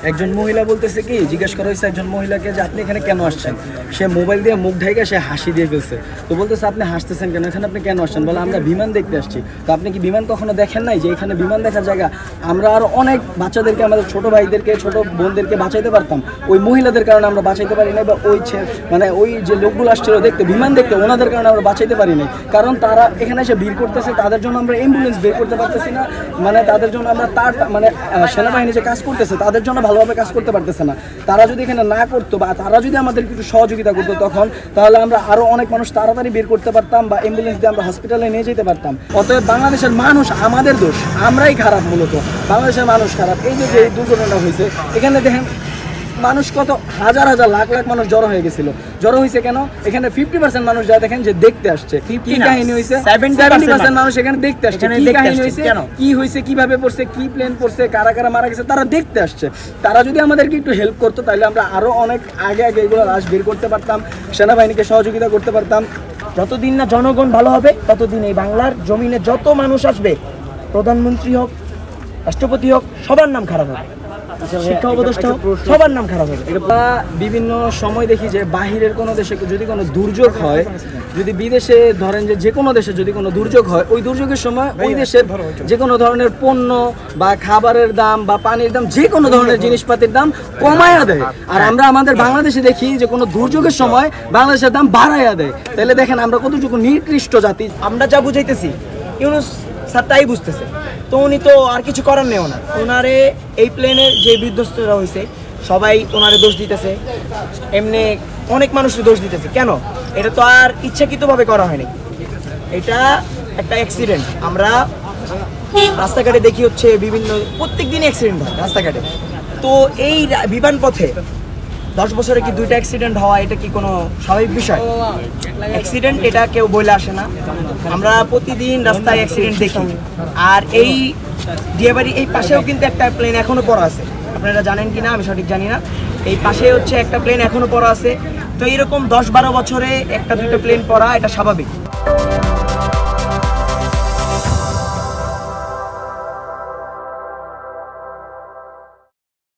একজন মহিলা বলতেছে কি, জিজ্ঞেস করা হয়েছে একজন মহিলাকে যে আপনি এখানে কেন আসছেন, সে মোবাইল দিয়ে মুখ ঢেকে সে হাসি দিয়ে ফেলছে। তো বলতেছে আপনি হাসতেছেন কেন, এখানে আপনি কেন আসছেন? বলে আমরা বিমান দেখতে আসছি। তো আপনি কি বিমান কখনো দেখেন নাই যে এখানে বিমান দেখার জায়গা? আমরা আরও অনেক বাচ্চাদেরকে, আমাদের ছোটো ভাইদেরকে, ছোটো বোনদেরকে বাঁচাইতে পারতাম, ওই মহিলাদের কারণে আমরা বাঁচাইতে পারি নাই, বা ওই মানে ওই যে লোকগুলো আসছিল দেখতে, বিমান দেখতে, ওনাদের কারণে আমরা বাঁচাইতে পারি নাই। কারণ তারা এখানে এসে ভিড় করতেছে, তাদের জন্য আমরা অ্যাম্বুলেন্স বের করতে পারতেছি না, মানে তাদের জন্য আমরা মানে সেনাবাহিনী যে কাজ করতেছে তাদের জন্য ভালোভাবে কাজ করতে পারতেছে না। তারা যদি এখানে না করতো বা তারা যদি আমাদের একটু সহযোগিতা করতো তখন, তাহলে আমরা আরও অনেক মানুষ তাড়াতাড়ি বের করতে পারতাম বা অ্যাম্বুলেন্স দিয়ে আমরা হসপিটালে নিয়ে যেতে পারতাম। অতএব বাংলাদেশের মানুষ আমাদের দোষ, আমরাই খারাপ, মূলত বাংলাদেশের মানুষ খারাপ। এই যে এই দুর্ঘটনাটা হয়েছে, এখানে দেখেন মানুষ কত হাজার হাজার লাখ লাখ মানুষ জড়ো হয়ে গেছিল। জড়ো হয়েছে কেন? এখানে 50% মানুষ যা দেখেন যে দেখতে আসছে। কি কাহিনী হয়েছে? 70% মানুষ এখানে দেখতে আসছে। কি কাহিনী হয়েছে, কি হয়েছে, কিভাবে পড়ছে, কি প্লেন পড়ছে, কারা কারা মারা গেছে, তারা দেখতে আসছে। তারা যদি আমাদেরকে একটু হেল্প করতো তাহলে আমরা আরো অনেক আগে এগুলো লাশ বের করতে পারতাম, সেনাবাহিনীকে সহযোগিতা করতে পারতাম। যতদিন না জনগণ ভালো হবে ততদিন এই বাংলার জমিনে যত মানুষ আসবে, প্রধানমন্ত্রী হোক, রাষ্ট্রপতি হোক, সবার নাম খারাপ হবে, শিক্ষা উপদেষ্টা হোক, সবার নাম খারাপ হবে। বিভিন্ন সময় দেখি যে বাহিরের কোনো দেশে যদি কোনো দুর্যোগ হয়, যদি বিদেশে ধরেন যে কোনো দেশে যদি কোনো দুর্যোগ হয়, ওই দুর্যোগের সময় ওই দেশের যে কোনো ধরনের পণ্য বা খাবারের দাম বা পানির দাম, যে কোনো ধরনের জিনিসপাতির দাম কমায়া দেয়। আর আমরা আমাদের বাংলাদেশে দেখি যে কোনো দুর্যোগের সময় বাংলাদেশের দাম বাড়াইয়া দেয়। তাহলে দেখেন আমরা কতটুকু নিকৃষ্ট জাতি। আমরা যা বুঝাইতেছি ইউনুস স্যার তাই বুঝতেছে, তো উনি তো আর কিছু করার নেই। ওনারে এই প্লেনের যে বিধ্বস্তরা হয়েছে সবাই ওনারে দোষ দিতেছে, এমনি অনেক মানুষের দোষ দিতেছে। কেন? এটা তো আর ইচ্ছাকৃতভাবে করা হয়নি, এটা একটা অ্যাক্সিডেন্ট। আমরা রাস্তাঘাটে দেখি হচ্ছে বিভিন্ন প্রত্যেক দিনই অ্যাক্সিডেন্ট হয় রাস্তাঘাটে। তো এই বিমান পথে 10 বছরে কি 2টা অ্যাক্সিডেন্ট হওয়া, এটা কি কোনো স্বাভাবিক বিষয়? অ্যাক্সিডেন্ট এটা কেউ বলে আসে না, আমরা প্রতিদিন রাস্তায় অ্যাক্সিডেন্ট দেখি। আর এই ডিয়াবাড়ি এই পাশেও কিন্তু একটা প্লেন এখনো পড়া আছে, আপনারা জানেন কি না আমি সঠিক জানি না। এই পাশে হচ্ছে একটা প্লেন এখনো পড়া আছে। তো এইরকম 10-12 বছরে 1-2টা প্লেন পড়া এটা স্বাভাবিক।